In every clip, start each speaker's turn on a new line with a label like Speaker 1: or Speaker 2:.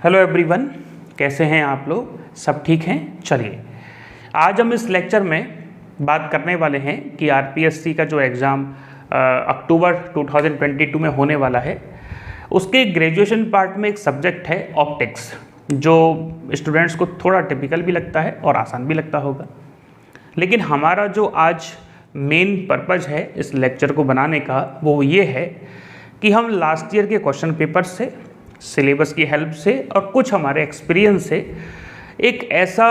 Speaker 1: Hello everyone, कैसे हैं आप लोग? सब ठीक हैं? चलिए आज हम इस लेक्चर में बात करने वाले हैं कि आरपीएससी का जो एग्ज़ाम अक्टूबर 2022 में होने वाला है, उसके ग्रेजुएशन पार्ट में एक सब्जेक्ट है ऑप्टिक्स, जो स्टूडेंट्स को थोड़ा टिपिकल भी लगता है और आसान भी लगता होगा। लेकिन हमारा जो आज मेन पर्पज़ है इस लेक्चर को बनाने का, वो ये है कि हम लास्ट ईयर के क्वेश्चन पेपर से, सिलेबस की हेल्प से और कुछ हमारे एक्सपीरियंस से एक ऐसा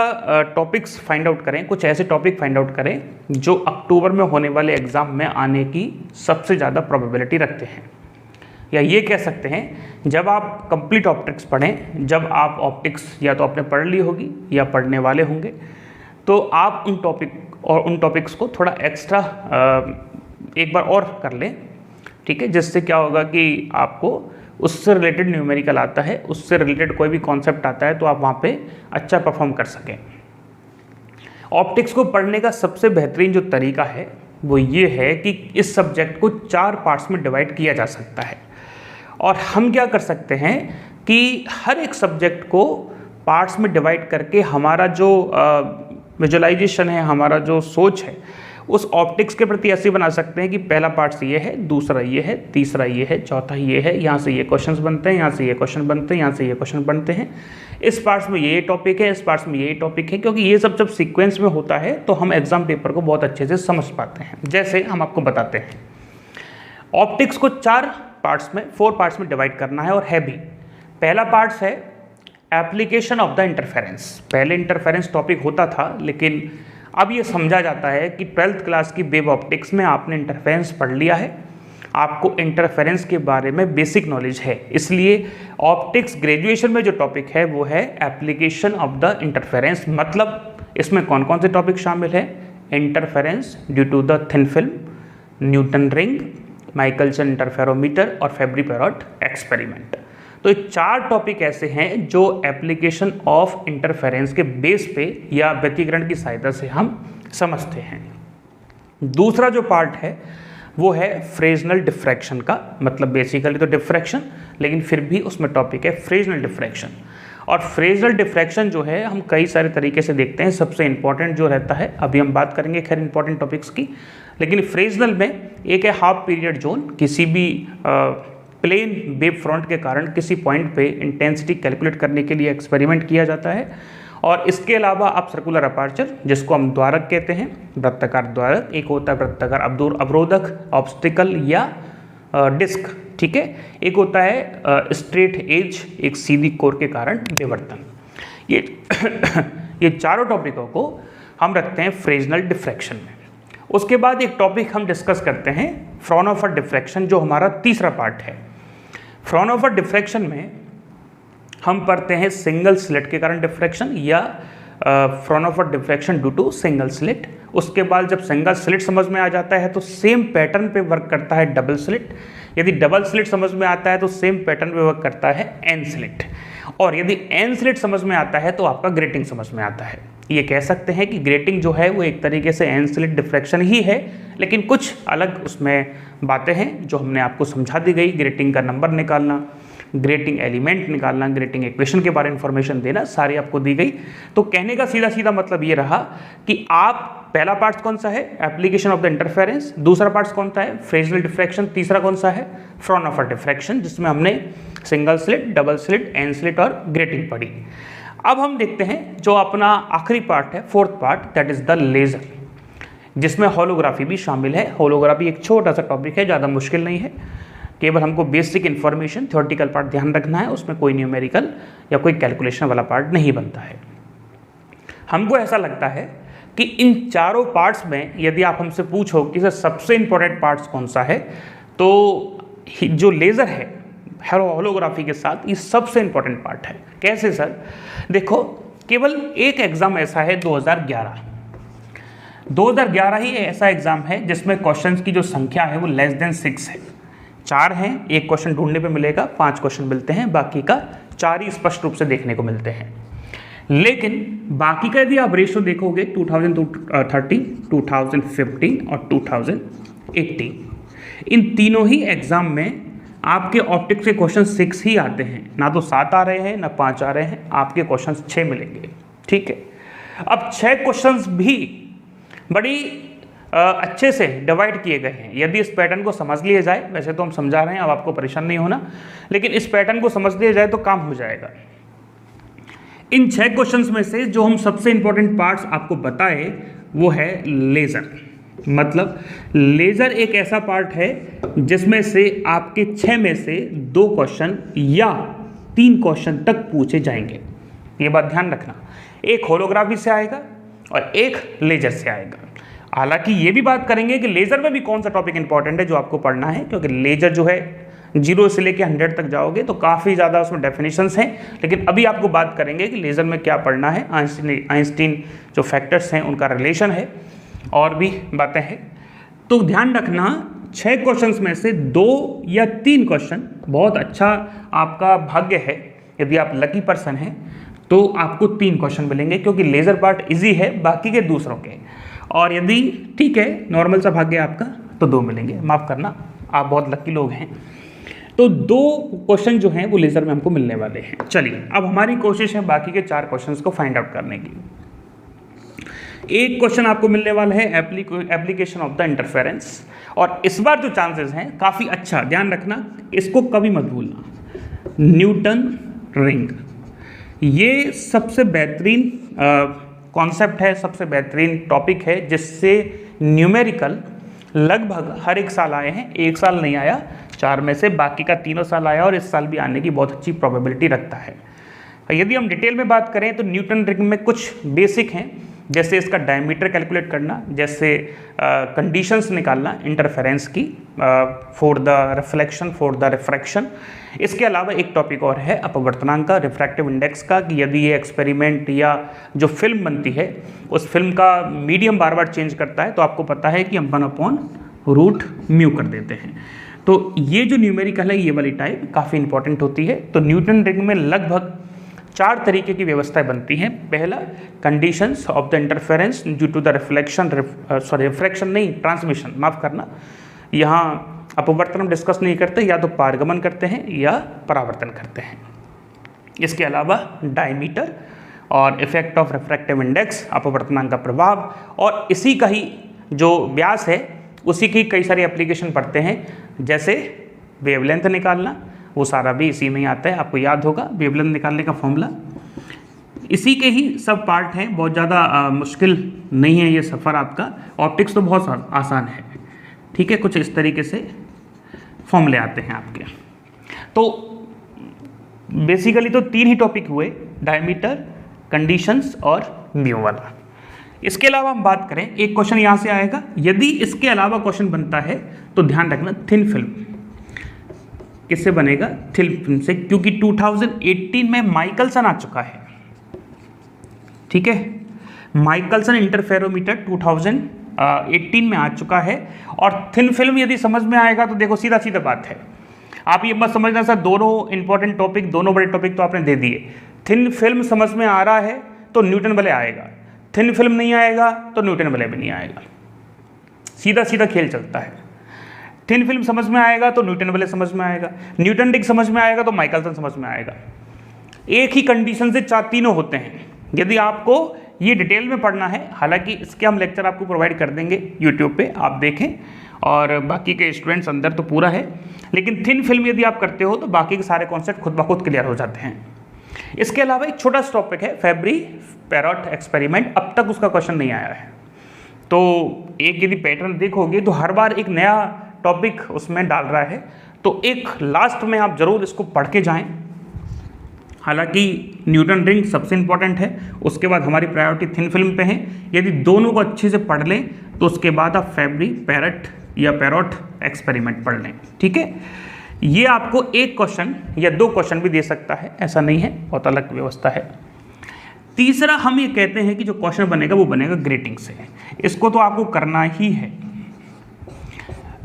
Speaker 1: टॉपिक्स फाइंड आउट करें, कुछ ऐसे टॉपिक फाइंड आउट करें जो अक्टूबर में होने वाले एग्ज़ाम में आने की सबसे ज़्यादा प्रोबेबिलिटी रखते हैं। या ये कह सकते हैं, जब आप कंप्लीट ऑप्टिक्स पढ़ें, जब आप ऑप्टिक्स या तो आपने पढ़ ली होगी या पढ़ने वाले होंगे, तो आप उन टॉपिक्स को थोड़ा एक्स्ट्रा एक बार और कर लें, ठीक है। जिससे क्या होगा कि आपको उससे रिलेटेड न्यूमेरिकल आता है, उससे रिलेटेड कोई भी कॉन्सेप्ट आता है तो आप वहाँ पे अच्छा परफॉर्म कर सकें। ऑप्टिक्स को पढ़ने का सबसे बेहतरीन जो तरीका है वो ये है कि इस सब्जेक्ट को 4 पार्ट्स में डिवाइड किया जा सकता है। और हम क्या कर सकते हैं कि हर एक सब्जेक्ट को पार्ट्स में डिवाइड करके हमारा जो विजुअलाइजेशन है, हमारा जो सोच है, उस ऑप्टिक्स के प्रति ऐसे बना सकते हैं कि पहला पार्ट ये है, दूसरा ये है, तीसरा ये है, चौथा ये है, यहाँ से ये क्वेश्चंस बनते हैं, यहाँ से ये क्वेश्चन बनते हैं, यहाँ से ये क्वेश्चन बनते हैं, इस पार्ट्स में ये टॉपिक है, इस पार्ट्स में ये टॉपिक है। क्योंकि ये सब जब सीक्वेंस में होता है तो हम एग्जाम पेपर को बहुत अच्छे से समझ पाते हैं। जैसे हम आपको बताते हैं, ऑप्टिक्स को 4 पार्ट्स में डिवाइड करना है और है भी। पहला पार्ट है एप्लीकेशन ऑफ द इंटरफेरेंस। पहले इंटरफेरेंस टॉपिक होता था, लेकिन अब ये समझा जाता है कि 12th क्लास की वेव ऑप्टिक्स में आपने इंटरफेरेंस पढ़ लिया है, आपको इंटरफेरेंस के बारे में बेसिक नॉलेज है। इसलिए ऑप्टिक्स ग्रेजुएशन में जो टॉपिक है वो है एप्लीकेशन ऑफ द इंटरफेरेंस। मतलब इसमें कौन कौन से टॉपिक शामिल हैं? Interference due to the thin film, Newton ring, Michelson interferometer और फेब्री-पेरोट एक्सपेरिमेंट। तो ये 4 टॉपिक ऐसे हैं जो एप्लीकेशन ऑफ इंटरफेरेंस के बेस पे या व्यतिकरण की सहायता से हम समझते हैं। दूसरा जो पार्ट है वो है फ्रेजनल डिफ्रैक्शन का। मतलब बेसिकली तो डिफ्रैक्शन, लेकिन फिर भी उसमें टॉपिक है फ्रेजनल डिफ्रैक्शन। और फ्रेजनल डिफ्रैक्शन जो है हम कई सारे तरीके से देखते हैं। सबसे इंपॉर्टेंट जो रहता है, अभी हम बात करेंगे खैर इंपॉर्टेंट टॉपिक्स की, लेकिन फ्रेजनल में एक है हाफ पीरियड जोन। किसी भी प्लेन वेव फ्रंट के कारण किसी पॉइंट पे इंटेंसिटी कैलकुलेट करने के लिए एक्सपेरिमेंट किया जाता है। और इसके अलावा आप सर्कुलर अपर्चर, जिसको हम द्वारक कहते हैं, वृत्ताकार द्वारक, एक होता है वृत्ताकार अवरोधक, ऑब्स्टिकल या डिस्क, ठीक है। एक होता है स्ट्रेट एज, एक सीधी कोर के कारण विवर्तन। ये चारों टॉपिकों को हम रखते हैं फ्रेजनल डिफ्रैक्शन में। उसके बाद एक टॉपिक हम डिस्कस करते हैं फ्राउनहोफर डिफ्रैक्शन, जो हमारा तीसरा पार्ट है। फ्राउनहोफर डिफ्रैक्शन में हम पढ़ते हैं सिंगल स्लिट के कारण डिफ्रैक्शन या Fraunhofer diffraction due to single slit. उसके बाद जब सिंगल स्लिट समझ में आ जाता है तो सेम पैटर्न पे वर्क करता है डबल स्लिट। यदि डबल स्लिट समझ में आता है तो सेम पैटर्न पे वर्क करता है एन स्लिट। और यदि एन स्लिट समझ में आता है तो आपका ग्रेटिंग समझ में आता है। ये कह सकते हैं कि ग्रेटिंग जो है वो एक तरीके से एन स्लिट डिफ्रैक्शन ही है, लेकिन कुछ अलग उसमें बातें हैं जो हमने आपको समझा दी गई। ग्रेटिंग का नंबर निकालना, ग्रेटिंग एलिमेंट निकालना, ग्रेटिंग इक्वेशन के बारे में इंफॉर्मेशन देना, सारी आपको दी गई। तो कहने का सीधा सीधा मतलब ये रहा कि आप, पहला पार्ट कौन सा है? Application of the interference. दूसरा पार्ट कौन सा है? Fresnel diffraction. तीसरा कौन सा है? फ्राउनहोफर डिफ्रैक्शन, जिसमें हमने single slit, double slit, N slit और ग्रेटिंग पढ़ी। अब हम देखते हैं जो अपना आखिरी पार्ट है, 4th part, that is the laser, जिसमें होलोग्राफी भी शामिल है। होलोग्राफी एक छोटा सा टॉपिक है, ज़्यादा मुश्किल नहीं है, केवल हमको बेसिक इन्फॉर्मेशन, थ्योरेटिकल पार्ट ध्यान रखना है। उसमें कोई न्यूमेरिकल या कोई कैलकुलेशन वाला पार्ट नहीं बनता है। हमको ऐसा लगता है कि इन चारों पार्ट्स में यदि आप हमसे पूछो कि सर सबसे इंपॉर्टेंट पार्ट्स कौन सा है, तो जो लेज़र है होलोग्राफी के साथ ये सबसे इंपॉर्टेंट पार्ट है। कैसे सर? देखो, केवल एक एग्जाम ऐसा है 2011 ही ऐसा एग्जाम है जिसमें क्वेश्चंस की जो संख्या है वो लेस देन 6 है। 4 हैं, एक क्वेश्चन ढूंढने पे मिलेगा, 5 क्वेश्चन मिलते हैं, बाकी का 4 ही स्पष्ट रूप से देखने को मिलते हैं। लेकिन बाकी का यदि आप रेशियो देखोगे 2013, 2015 और 2018, इन तीनों ही एग्जाम में आपके ऑप्टिक्स के क्वेश्चन 6 ही आते हैं, ना तो 7 आ रहे हैं ना 5 आ रहे हैं, आपके क्वेश्चन 6 मिलेंगे। ठीक है, अब 6 क्वेश्चंस भी बड़ी अच्छे से डिवाइड किए गए हैं। यदि इस पैटर्न को समझ लिया जाए, वैसे तो हम समझा रहे हैं, अब आपको परेशान नहीं होना, लेकिन इस पैटर्न को समझ लिया जाए तो काम हो जाएगा। इन 6 क्वेश्चंस में से जो हम सबसे इंपॉर्टेंट पार्ट्स आपको बताए वो है लेज़र। मतलब लेज़र एक ऐसा पार्ट है जिसमें से आपके 6 में से 2 क्वेश्चन या 3 क्वेश्चन तक पूछे जाएंगे। ये बात ध्यान रखना, एक होलोग्राफी से आएगा और एक लेजर से आएगा। हालांकि ये भी बात करेंगे कि लेज़र में भी कौन सा टॉपिक इंपॉर्टेंट है जो आपको पढ़ना है, क्योंकि लेज़र जो है 0 से लेकर 100 तक जाओगे तो काफ़ी ज़्यादा उसमें डेफिनेशंस हैं। लेकिन अभी आपको बात करेंगे कि लेज़र में क्या पढ़ना है, आइंस्टीन जो फैक्टर्स हैं उनका रिलेशन है और भी बातें हैं। तो ध्यान रखना 6 क्वेश्चंस में से 2 या 3 क्वेश्चन, बहुत अच्छा आपका भाग्य है यदि आप लकी पर्सन हैं तो आपको 3 क्वेश्चन मिलेंगे, क्योंकि लेज़र पार्ट इजी है बाकी के दूसरों के। और यदि ठीक है नॉर्मल सा भाग्य आपका तो 2 मिलेंगे, माफ़ करना आप बहुत लकी लोग हैं। तो 2 क्वेश्चन जो हैं वो लेज़र में हमको मिलने वाले हैं। चलिए अब हमारी कोशिश है बाकी के 4 क्वेश्चंस को फाइंड आउट करने की। एक क्वेश्चन आपको मिलने वाला है एप्लीकेशन ऑफ द इंटरफेरेंस, और इस बार जो चांसेस हैं काफ़ी अच्छा, ध्यान रखना इसको कभी मत भूलना। न्यूटन रिंग, ये सबसे बेहतरीन कॉन्सेप्ट है, सबसे बेहतरीन टॉपिक है जिससे न्यूमेरिकल लगभग हर एक साल आए हैं। एक साल नहीं आया 4 में से, बाकी का 3 साल आया और इस साल भी आने की बहुत अच्छी प्रोबेबिलिटी रखता है। यदि हम डिटेल में बात करें तो न्यूटन रिंग में कुछ बेसिक हैं, जैसे इसका डायमीटर कैलकुलेट करना, जैसे कंडीशंस निकालना इंटरफेरेंस की for the reflection, for the refraction. इसके अलावा एक टॉपिक और है अपवर्तनांक का, रिफ्रैक्टिव इंडेक्स का, कि यदि ये एक्सपेरिमेंट या जो फिल्म बनती है उस फिल्म का मीडियम बार बार चेंज करता है तो आपको पता है कि हम 1/√μ कर देते हैं। तो ये जो न्यूमेरिकल है ये वाली टाइप काफ़ी इंपॉर्टेंट होती है। तो न्यूटन रिंग में लगभग 4 तरीके की व्यवस्थाएं बनती हैं। पहला, conditions of the interference due to the refraction नहीं, ट्रांसमिशन, माफ़ करना, यहाँ अपवर्तन हम डिस्कस नहीं करते, या तो पारगमन करते हैं या परावर्तन करते हैं। इसके अलावा डायमीटर और इफेक्ट ऑफ रिफ्रैक्टिव इंडेक्स, अपवर्तनांक का प्रभाव, और इसी का ही जो व्यास है उसी की कई सारी एप्लीकेशन पढ़ते हैं, जैसे वेवलेंथ निकालना, वो सारा भी इसी में ही आता है, आपको याद होगा वेवलेंथ निकालने का फॉर्मूला। इसी के ही सब पार्ट हैं, बहुत ज़्यादा मुश्किल नहीं है ये सफ़र आपका। ऑप्टिक्स तो बहुत आसान है, ठीक है, कुछ इस तरीके से फॉर्मूले आते हैं आपके। तो बेसिकली तो 3 ही टॉपिक हुए, डायमीटर, कंडीशंस और म्यू वाला। इसके अलावा हम बात करें, एक क्वेश्चन यहाँ से आएगा, यदि इसके अलावा क्वेश्चन बनता है तो ध्यान रखना थिन फिल्म किससे बनेगा, थिन फिल्म से, क्योंकि 2018 में माइकलसन आ चुका है। ठीक है, माइकलसन इंटरफेरोमीटर 2018 में आ चुका है। और थिन फिल्म यदि समझ में आएगा तो देखो सीधा सीधा बात है, आप ये मत समझना सर दोनों इंपॉर्टेंट टॉपिक, दोनों बड़े टॉपिक तो आपने दे दिए। थिन फिल्म समझ में आ रहा है तो न्यूटन वलय आएगा, थिन फिल्म नहीं आएगा तो न्यूटन वलय भी नहीं आएगा, सीधा सीधा खेल चलता है। थिन फिल्म समझ में आएगा तो न्यूटन वलय समझ में आएगा, न्यूटन रिंग समझ में आएगा तो माइकलसन समझ में आएगा। एक ही कंडीशन से तीनों होते हैं। यदि आपको ये डिटेल में पढ़ना है, हालांकि इसके हम लेक्चर आपको प्रोवाइड कर देंगे यूट्यूब पे, आप देखें, और बाकी के स्टूडेंट्स अंदर तो पूरा है, लेकिन थिन फिल्म यदि आप करते हो तो बाकी के सारे कॉन्सेप्ट खुद ब खुद क्लियर हो जाते हैं। इसके अलावा एक छोटा सा टॉपिक है फेब्री पेरोट एक्सपेरिमेंट, अब तक उसका क्वेश्चन नहीं आया है। तो एक यदि पैटर्न देखोगे तो हर बार एक नया टॉपिक उसमें डाल रहा है, तो एक लास्ट में आप जरूर इसको पढ़ के जाएं। हालांकि न्यूटन रिंग सबसे इंपॉर्टेंट है, उसके बाद हमारी प्रायोरिटी थिन फिल्म पे है। यदि दोनों को अच्छे से पढ़ लें तो उसके बाद आप फेब्री पेरोट या पेरोट एक्सपेरिमेंट पढ़ लें। ठीक है, ये आपको एक क्वेश्चन या 2 क्वेश्चन भी दे सकता है, ऐसा नहीं है, बहुत अलग व्यवस्था है। तीसरा, हम ये कहते हैं कि जो क्वेश्चन बनेगा वो बनेगा ग्रेटिंग से, इसको तो आपको करना ही है।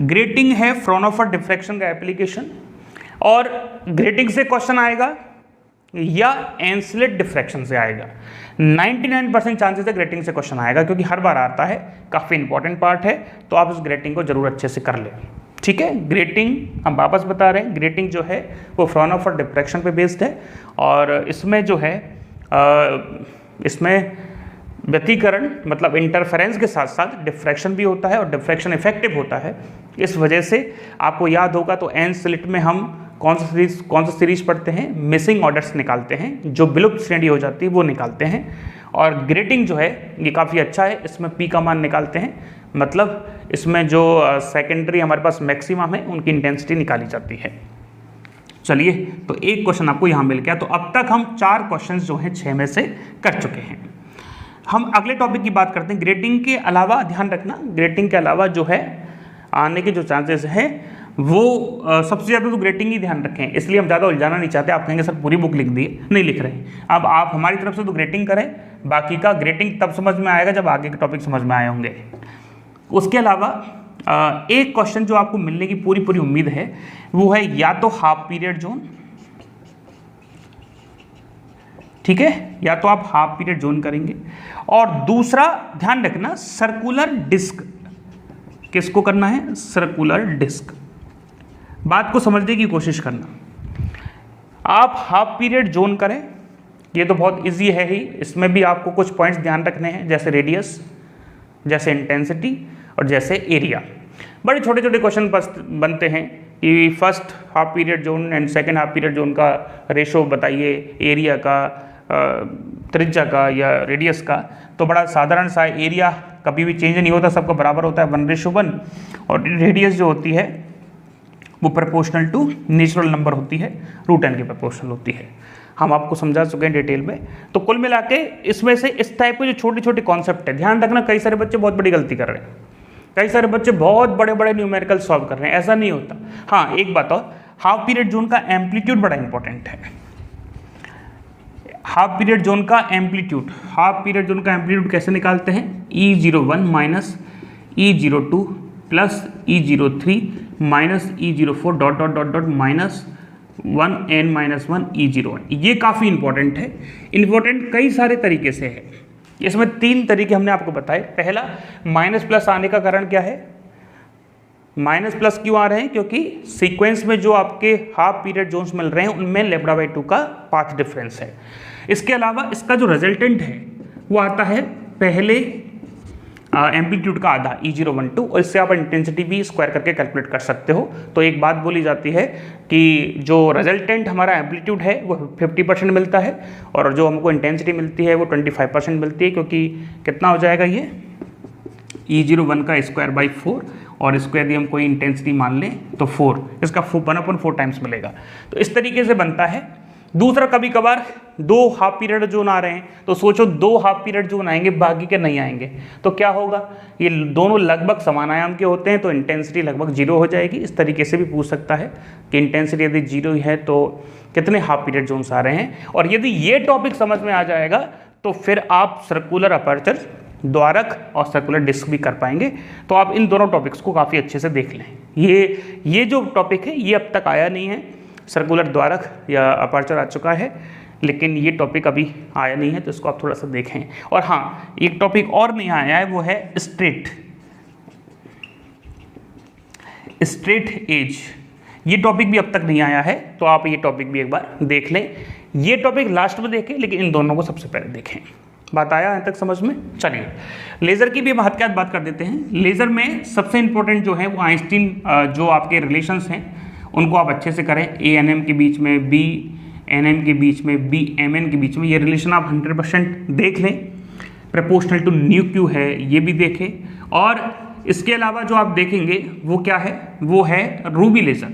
Speaker 1: ग्रेटिंग है फ्राउनहोफर डिफ्रैक्शन का एप्लीकेशन, और ग्रेटिंग से क्वेश्चन आएगा या एंसलेट डिफ्रैक्शन से आएगा। 99% चांसेस है ग्रेटिंग से क्वेश्चन आएगा, क्योंकि हर बार आता है, काफ़ी इंपॉर्टेंट पार्ट है, तो आप इस ग्रेटिंग को जरूर अच्छे से कर लें। ठीक है। ग्रेटिंग हम वापस बता रहे हैं, ग्रेटिंग जो है वो फ्राउनहोफर डिफ्रैक्शन पे बेस्ड है और इसमें जो है इसमें व्यतिकरण मतलब इंटरफेरेंस के साथ साथ डिफ्रैक्शन भी होता है और डिफ्रैक्शन इफेक्टिव होता है। इस वजह से आपको याद होगा तो एन स्लिट में हम कौन सा सीरीज पढ़ते हैं, मिसिंग ऑर्डर्स निकालते हैं, जो विलुप्त श्रेणी हो जाती है वो निकालते हैं। और ग्रेटिंग जो है ये काफ़ी अच्छा है, इसमें पी का मान निकालते हैं, मतलब इसमें जो सेकेंडरी हमारे पास मैक्सिमम है उनकी इंटेंसिटी निकाली जाती है। चलिए, तो एक क्वेश्चन आपको यहाँ मिल गया। तो अब तक हम 4 क्वेश्चंस जो हैं 6 में से कर चुके हैं। हम अगले टॉपिक की बात करते हैं। ग्रेटिंग के अलावा ध्यान रखना, ग्रेटिंग के अलावा जो है आने के जो चांसेस हैं वो सबसे ज़्यादा तो ग्रेटिंग ही ध्यान रखें, इसलिए हम ज़्यादा उलझाना नहीं चाहते। आप कहेंगे सर पूरी बुक लिख दी, नहीं लिख रहे हैं। अब आप हमारी तरफ से तो ग्रेटिंग करें, बाकी का ग्रेटिंग तब समझ में आएगा जब आगे के टॉपिक समझ में आए होंगे। उसके अलावा एक क्वेश्चन जो आपको मिलने की पूरी उम्मीद है वो है या तो हाफ पीरियड जोन, ठीक है, या तो आप हाफ पीरियड जोन करेंगे, और दूसरा ध्यान रखना सर्कुलर डिस्क। किसको करना है? Circular disc. बात को समझने की कोशिश करना। आप हाफ पीरियड जोन करें, ये तो बहुत इजी है ही, इसमें भी आपको कुछ पॉइंट्स ध्यान रखने हैं, जैसे रेडियस, जैसे इंटेंसिटी और जैसे एरिया। बड़े छोटे छोटे क्वेश्चन बनते हैं कि first half period zone and second half period zone का रेशो बताइए, एरिया का, त्रिज्या का या रेडियस का। तो बड़ा साधारण सा, एरिया कभी भी चेंज नहीं होता, सबका बराबर होता है 1:1, और रेडियस जो होती है वो प्रोपोर्शनल टू नेचुरल नंबर होती है, √n के प्रोपोर्शनल होती है। हम आपको समझा चुके हैं डिटेल में। तो कुल मिला के इसमें से इस टाइप के जो छोटे छोटे कॉन्सेप्ट है, ध्यान रखना, कई सारे बच्चे बहुत बड़ी गलती कर रहे हैं, कई सारे बच्चे बहुत बड़े बड़े न्यूमेरिकल सॉल्व कर रहे हैं, ऐसा नहीं होता। हाँ, एक बात और, हाफ पीरियड जोन का एम्पलीट्यूड बड़ा इंपॉर्टेंट है। हाफ पीरियड जोन का एम्पलीट्यूड, हाफ पीरियड जोन का एम्पलीट्यूड कैसे निकालते हैं? E01 minus E02 plus E03 minus E04 dot dot dot dot minus 1n-1 E01। ये काफ़ी इंपॉर्टेंट है, इंपॉर्टेंट कई सारे तरीके से है। इसमें 3 तरीके हमने आपको बताए। पहला, माइनस प्लस आने का कारण क्या है? माइनस प्लस क्यों आ रहे हैं? क्योंकि सीक्वेंस में जो आपके हाफ पीरियड जोन्स मिल रहे हैं उनमें λ/2 का पाथ डिफरेंस है। इसके अलावा इसका जो रिजल्टेंट है वो आता है पहले एम्पलीट्यूड का आधा E012, और इससे आप इंटेंसिटी भी स्क्वायर करके कैलकुलेट कर सकते हो। तो एक बात बोली जाती है कि जो रिजल्टेंट हमारा एम्पलीट्यूड है वो 50% मिलता है और जो हमको इंटेंसिटी मिलती है वो 25% मिलती है, क्योंकि कितना हो जाएगा ये E01 का स्क्वायर बाई 4, और स्क्वायर यदि हम कोई इंटेंसिटी मान लें तो 4, इसका 1/4 टाइम्स मिलेगा। तो इस तरीके से बनता है। दूसरा, कभी कभार 2 हाफ पीरियड जोन आ रहे हैं, तो सोचो 2 हाफ पीरियड जोन आएंगे, बाकी के नहीं आएंगे, तो क्या होगा? ये दोनों लगभग समान आयाम के होते हैं, तो इंटेंसिटी लगभग 0 हो जाएगी। इस तरीके से भी पूछ सकता है कि इंटेंसिटी यदि 0 है तो कितने हाफ पीरियड जोन्स आ रहे हैं। और यदि ये टॉपिक समझ में आ जाएगा तो फिर आप सर्कुलर अपर्चर, द्वारक और सर्कुलर डिस्क भी कर पाएंगे। तो आप इन दोनों टॉपिक्स को काफ़ी अच्छे से देख लें। ये जो टॉपिक है ये अब तक आया नहीं है, सर्कुलर द्वारक या अपर्चर आ चुका है, लेकिन ये टॉपिक अभी आया नहीं है, तो इसको आप थोड़ा सा देखें। और हाँ, एक टॉपिक और नहीं आया है, वो है स्ट्रेट एज। ये टॉपिक भी अब तक नहीं आया है, तो आप ये टॉपिक भी एक बार देख लें। ये टॉपिक लास्ट में देखें, लेकिन इन दोनों को सबसे पहले देखें। बात आया यहाँ तक समझ में? चलिए, लेज़र की भी महत्वपूर्ण बात कर देते हैं। लेज़र में सबसे इंपॉर्टेंट जो है वो आइंस्टीन जो आपके रिलेशंस हैं उनको आप अच्छे से करें। ANM के बीच में, BNM के बीच में, BMN के बीच में, ये रिलेशन आप 100% देख लें। प्रोपोर्शनल टू ν/q है, ये भी देखें। और इसके अलावा जो आप देखेंगे वो क्या है? वो है रूबी लेज़र।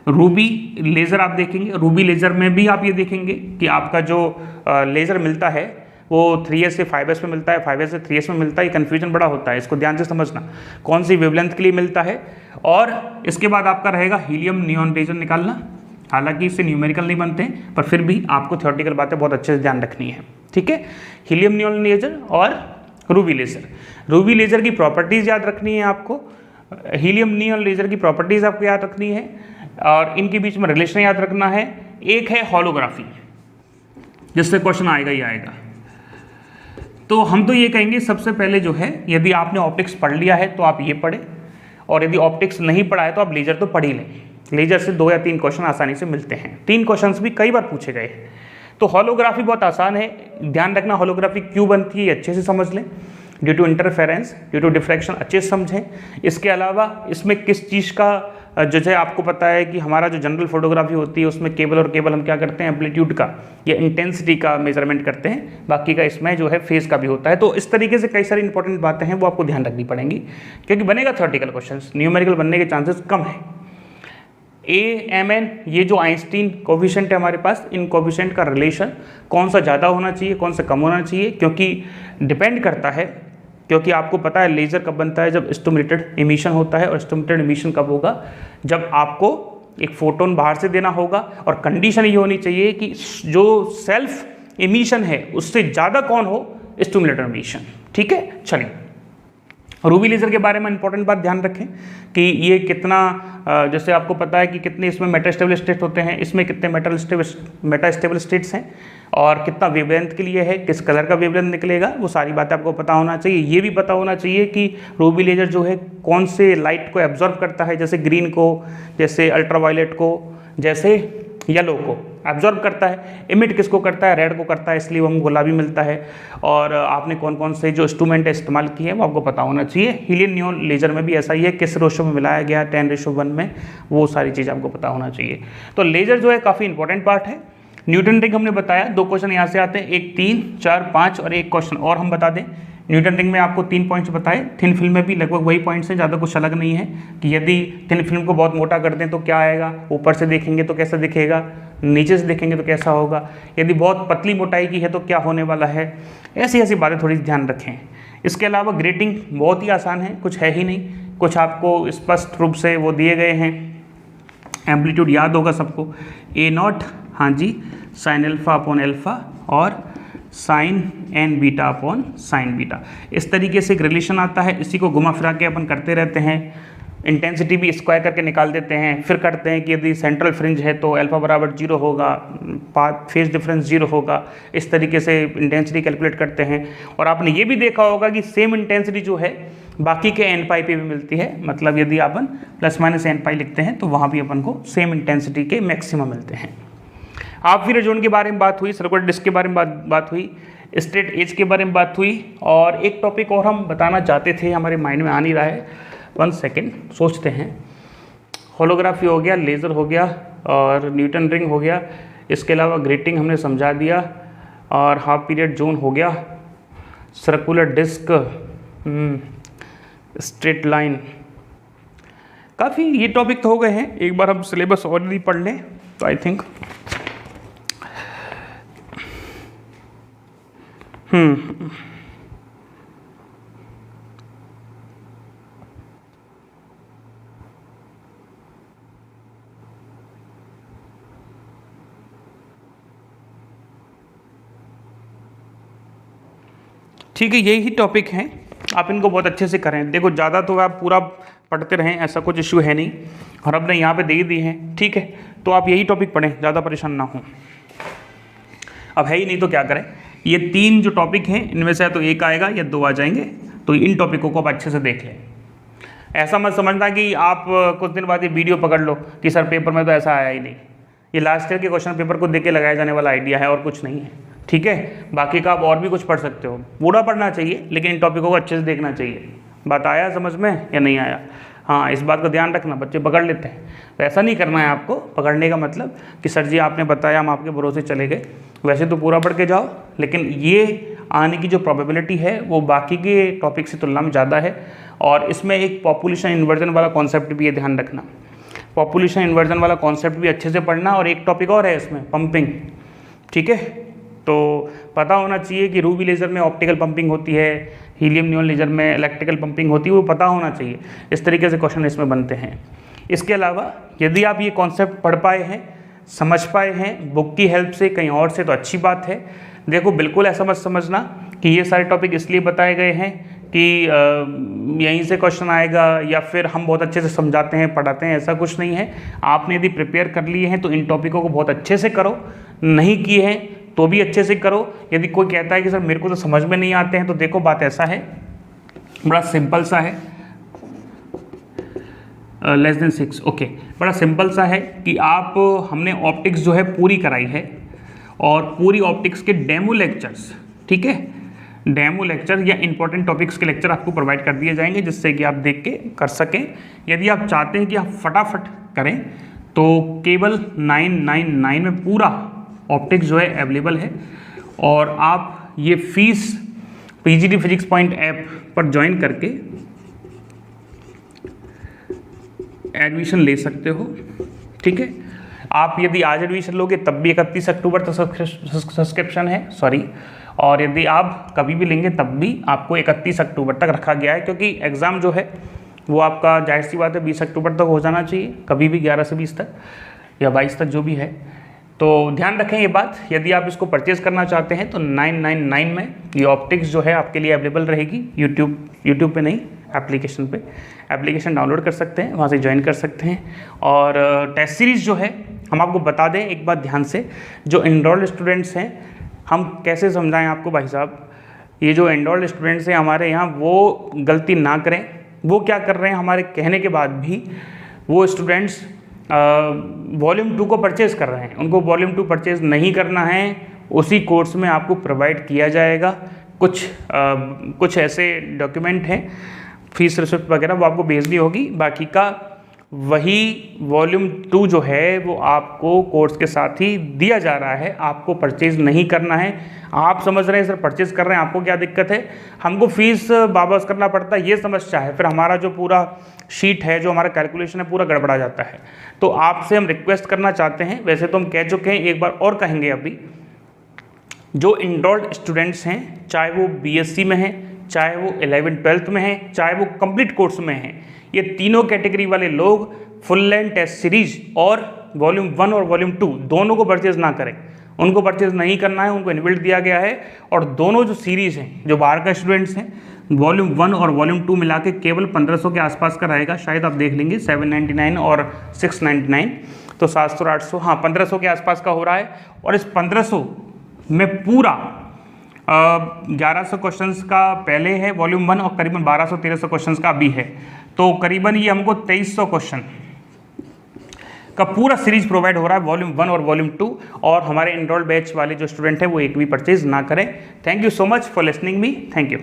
Speaker 1: रूबी लेज़र आप देखेंगे। रूबी लेज़र में भी आप ये देखेंगे कि आपका जो लेज़र मिलता है वो 3s से 5s में मिलता है, 5s से 3s में मिलता है। ये कन्फ्यूजन बड़ा होता है, इसको ध्यान से समझना, कौन सी वेवलेंथ के लिए मिलता है। और इसके बाद आपका रहेगा हीलियम नियॉन लेज़र निकालना। हालांकि इससे न्यूमेरिकल नहीं बनते हैं, पर फिर भी आपको थ्योरेटिकल बातें बहुत अच्छे से ध्यान रखनी है, ठीक है। हीलियम नियॉन लेज़र और रूबी लेज़र। रूबी लेज़र की प्रॉपर्टीज़ याद रखनी है आपको, हीलियम नियॉन लेज़र की प्रॉपर्टीज़ आपको याद रखनी है, और इनके बीच में रिलेशन याद रखना है। एक है होलोग्राफी, जिससे क्वेश्चन आएगा ही आएगा। तो हम तो ये कहेंगे सबसे पहले जो है, यदि आपने ऑप्टिक्स पढ़ लिया है तो आप ये पढ़ें, और यदि ऑप्टिक्स नहीं पढ़ा है तो आप लेजर तो पढ़ ही लें। लेजर से 2 या 3 क्वेश्चन आसानी से मिलते हैं, 3 क्वेश्चंस भी कई बार पूछे गए हैं। तो होलोग्राफी बहुत आसान है, ध्यान रखना होलोग्राफी क्यों बनती है अच्छे से समझ लें। Due to interference, due to diffraction, अच्छे से समझें। इसके अलावा इसमें किस चीज़ का जो है आपको पता है कि हमारा जो जनरल फोटोग्राफी होती है उसमें केवल और केवल हम क्या करते हैं, एम्पलीट्यूड का या इंटेंसिटी का मेजरमेंट करते हैं, बाकी का इसमें जो है फेज का भी होता है। तो इस तरीके से कई सारी इंपॉर्टेंट बातें हैं वो आपको ध्यान रखनी पड़ेंगी, क्योंकि बनेगा थ्योरेटिकल क्वेश्चन, न्यूमेरिकल बनने के चांसेस कम है। AMN ये जो आइंस्टीन कोफिशिएंट है हमारे पास, इन कोफिशिएंट का रिलेशन कौन सा ज़्यादा होना चाहिए, कौन सा कम होना चाहिए, क्योंकि डिपेंड करता है, क्योंकि आपको पता है लेज़र कब बनता है, जब स्टिमुलेटेड इमिशन होता है। और स्टिमुलेटेड इमिशन कब होगा, जब आपको एक फोटोन बाहर से देना होगा और कंडीशन ये होनी चाहिए कि जो सेल्फ इमिशन है उससे ज़्यादा कौन हो, स्टिमुलेटेड इमिशन। ठीक है, चलिए रूबी लेज़र के बारे में इंपॉर्टेंट बात ध्यान रखें कि ये कितना, जैसे आपको पता है कि कितने इसमें मेटास्टेबल स्टेट होते हैं, इसमें कितने मेटास्टेबल स्टेट्स हैं और कितना वेवलेंथ के लिए है, किस कलर का वेवलेंथ निकलेगा, वो सारी बातें आपको पता होना चाहिए। ये भी पता होना चाहिए कि रूबी लेज़र जो है कौन से लाइट को एब्जॉर्ब करता है, जैसे ग्रीन को, जैसे अल्ट्रावायलेट को, जैसे येलो को एब्जॉर्ब करता है, इमिट किसको करता है, रेड को करता है, इसलिए वो हमको गुलाबी मिलता है। और आपने कौन कौन से जो इंस्ट्रूमेंट इस्तेमाल किए हैं वो आपको पता होना चाहिए। हीलियम नियॉन लेजर में भी ऐसा ही है, किस रेशो में मिलाया गया, 10:1 में, वो सारी चीज़ आपको पता होना चाहिए। तो लेजर जो है काफ़ी इंपॉर्टेंट पार्ट है। न्यूटन रिंग हमने बताया, 2 क्वेश्चन यहाँ से आते हैं, एक 3, 4, 5 और एक क्वेश्चन और हम बता दें। न्यूटन रिंग में आपको 3 पॉइंट्स बताए, थिन फिल्म में भी लगभग वही पॉइंट्स हैं, ज़्यादा कुछ अलग नहीं है कि यदि थिन फिल्म को बहुत मोटा कर दें तो क्या आएगा, ऊपर से देखेंगे तो कैसा दिखेगा, नीचे से देखेंगे तो कैसा होगा, यदि बहुत पतली मोटाई की है तो क्या होने वाला है, ऐसी ऐसी बातें थोड़ी ध्यान रखें। इसके अलावा ग्रेटिंग बहुत ही आसान है, कुछ है ही नहीं, कुछ आपको स्पष्ट रूप से वो दिए गए हैं। एम्पलीट्यूड याद होगा सबको, A0, हाँ जी, साइन अल्फा अपॉन अल्फा और sine N beta upon sine beta, इस तरीके से एक रिलेशन आता है। इसी को घुमा फिरा के अपन करते रहते हैं। इंटेंसिटी भी स्क्वायर करके निकाल देते हैं, फिर करते हैं कि यदि सेंट्रल फ्रिंज है तो अल्फा बराबर 0 होगा, फेज डिफरेंस 0 होगा, इस तरीके से इंटेंसिटी कैलकुलेट करते हैं। और आपने ये भी देखा होगा कि सेम इंटेंसिटी जो है बाकी के एन पाई पे भी मिलती है, मतलब यदि अपन ±n पाई लिखते हैं तो वहाँ भी अपन को सेम इंटेंसिटी के मैक्सिमम मिलते हैं। हाफ पीरियड जोन के बारे में बात हुई, सर्कुलर डिस्क के बारे में बात हुई, स्ट्रेट एज के बारे में बात हुई, और एक टॉपिक और हम बताना चाहते थे, हमारे माइंड में आ नहीं रहा है, 1 सेकेंड सोचते हैं। होलोग्राफी हो गया, लेज़र हो गया और न्यूटन रिंग हो गया, इसके अलावा ग्रेटिंग हमने समझा दिया और हाफ पीरियड जोन हो गया, सर्कुलर डिस्क, स्ट्रेट लाइन, काफ़ी ये टॉपिक तो हो गए हैं। एक बार हम सिलेबस और भी पढ़ लें तो आई थिंक ठीक है, यही टॉपिक हैं, आप इनको बहुत अच्छे से करें। देखो ज़्यादा तो आप पूरा पढ़ते रहें, ऐसा कुछ इश्यू है नहीं, और अब ने यहाँ पे दे ही दी हैं, ठीक है, तो आप यही टॉपिक पढ़ें, ज़्यादा परेशान ना हो। अब है ही नहीं तो क्या करें, ये 3 जो टॉपिक हैं इनमें से या तो एक आएगा या 2 आ जाएंगे, तो इन टॉपिकों को आप अच्छे से देख लें। ऐसा मत समझना कि आप कुछ दिन बाद ये वीडियो पकड़ लो कि सर पेपर में तो ऐसा आया ही नहीं, ये लास्ट ईयर के क्वेश्चन पेपर को देख के लगाया जाने वाला आइडिया है और कुछ नहीं है, ठीक है। बाकी का आप और भी कुछ पढ़ सकते हो, पूरा पढ़ना चाहिए लेकिन इन टॉपिकों को अच्छे से देखना चाहिए। बात आया समझ में या नहीं आया? हाँ, इस बात का ध्यान रखना, बच्चे पकड़ लेते हैं, तो ऐसा नहीं करना है आपको। पकड़ने का मतलब कि सर जी आपने बताया, हम आपके भरोसे चले गए, वैसे तो पूरा पढ़ के जाओ, लेकिन ये आने की जो प्रोबेबिलिटी है वो बाकी के टॉपिक से तुलना में ज़्यादा है। और इसमें एक पॉपुलेशन इन्वर्जन वाला कॉन्सेप्ट भी है, ध्यान रखना, पॉपुलेशन इन्वर्जन वाला कॉन्सेप्ट भी अच्छे से पढ़ना। और एक टॉपिक और है इसमें, पंपिंग, ठीक है, तो पता होना चाहिए कि रूबी लेज़र में ऑप्टिकल पंपिंग होती है, हीलियम नियॉन लेज़र में इलेक्ट्रिकल पंपिंग होती है, वो पता होना चाहिए। इस तरीके से क्वेश्चन इसमें बनते हैं। इसके अलावा यदि आप ये कॉन्सेप्ट पढ़ पाए हैं, समझ पाए हैं बुक की हेल्प से, कहीं और से, तो अच्छी बात है। देखो बिल्कुल ऐसा मत समझना कि ये सारे टॉपिक इसलिए बताए गए हैं कि यहीं से क्वेश्चन आएगा या फिर हम बहुत अच्छे से समझाते हैं, पढ़ाते हैं, ऐसा कुछ नहीं है। आपने यदि प्रिपेयर कर लिए हैं तो इन टॉपिकों को बहुत अच्छे से करो, नहीं किए हैं तो भी अच्छे से करो। यदि कोई कहता है कि सर मेरे को तो समझ में नहीं आते हैं, तो देखो बात ऐसा है, बड़ा सिंपल सा है। Less than 6, okay. बड़ा सिंपल सा है कि आप हमने ऑप्टिक्स जो है पूरी कराई है और पूरी ऑप्टिक्स के डेमो लेक्चर्स, ठीक है, डेमो लेक्चर या इंपॉर्टेंट टॉपिक्स के लेक्चर आपको प्रोवाइड कर दिए जाएंगे जिससे कि आप देख के कर सकें। यदि आप चाहते हैं कि आप फटाफट करें तो केवल 999 में पूरा ऑप्टिक्स जो है अवेलेबल है और आप ये fees PGT physics point app पर ज्वाइन करके एडमिशन ले सकते हो, ठीक है। आप यदि आज एडमिशन लोगे तब भी 31 अक्टूबर तक सब्सक्रिप्शन है, सॉरी, और यदि आप कभी भी लेंगे तब भी आपको 31 अक्टूबर तक रखा गया है, क्योंकि एग्ज़ाम जो है वो आपका जाहिर सी बात है 20 अक्टूबर तक हो जाना चाहिए, कभी भी 11 से 20 तक या 22 तक जो भी है। तो ध्यान रखें ये बात। यदि आप इसको परचेज़ करना चाहते हैं तो 999 में ये ऑप्टिक्स जो है आपके लिए अवेलेबल रहेगी। यूट्यूब पे नहीं, एप्लीकेशन पे, एप्लीकेशन डाउनलोड कर सकते हैं, वहाँ से ज्वाइन कर सकते हैं। और टेस्ट सीरीज़ जो है हम आपको बता दें एक बात ध्यान से, जो एनरोल्ड स्टूडेंट्स हैं हम कैसे समझाएं आपको भाई साहब, ये जो एनरोल्ड स्टूडेंट्स हैं हमारे यहाँ वो गलती ना करें। वो क्या कर रहे हैं, हमारे कहने के बाद भी वो स्टूडेंट्स वॉल्यूम 2 को परचेज़ कर रहे हैं। उनको वॉल्यूम 2 परचेज़ नहीं करना है, उसी कोर्स में आपको प्रोवाइड किया जाएगा। कुछ ऐसे डॉक्यूमेंट हैं, फीस रिसिप्ट वगैरह वो आपको भेजनी होगी, बाकी का वही वॉल्यूम 2 जो है वो आपको कोर्स के साथ ही दिया जा रहा है, आपको परचेज़ नहीं करना है। आप समझ रहे हैं सर परचेज़ कर रहे हैं, आपको क्या दिक्कत है, हमको फ़ीस वापस करना पड़ता है, ये समस्या है, फिर हमारा जो पूरा शीट है, जो हमारा कैलकुलेशन है, पूरा गड़बड़ा जाता है। तो आपसे हम रिक्वेस्ट करना चाहते हैं, वैसे तो हम कह चुके हैं, एक बार और कहेंगे अभी, जो इनरोल्ड स्टूडेंट्स हैं, चाहे वो बीएससी में हैं, चाहे वो 11th-12th में हैं, चाहे वो कंप्लीट कोर्स में हैं, ये तीनों कैटेगरी वाले लोग फुल लेंथ टेस्ट सीरीज और वॉल्यूम 1 और वॉल्यूम 2 दोनों को परचेज़ ना करें। उनको परचेज़ नहीं करना है, उनको इनबिल्ट दिया गया है। और दोनों जो सीरीज़ हैं, जो बाहर का स्टूडेंट्स हैं, वॉल्यूम 1 और वॉल्यूम 2 मिला के केवल 1500 के आसपास का रहेगा, शायद आप देख लेंगे 799 और 699, तो 700 और 800, हाँ 1500 के आसपास का हो रहा है। और इस 1500 में पूरा 1100 क्वेश्चंस का पहले है वॉल्यूम 1 और करीबन 1200-1300 क्वेश्चंस का भी है, तो करीबन ये हमको 2300 क्वेश्चन का पूरा सीरीज प्रोवाइड हो रहा है वॉल्यूम 1 और वॉल्यूम 2। और हमारे एनरोल्ड बैच वाले जो स्टूडेंट हैं वो एक भी परचेज ना करें। Thank you so much for listening me, thank you.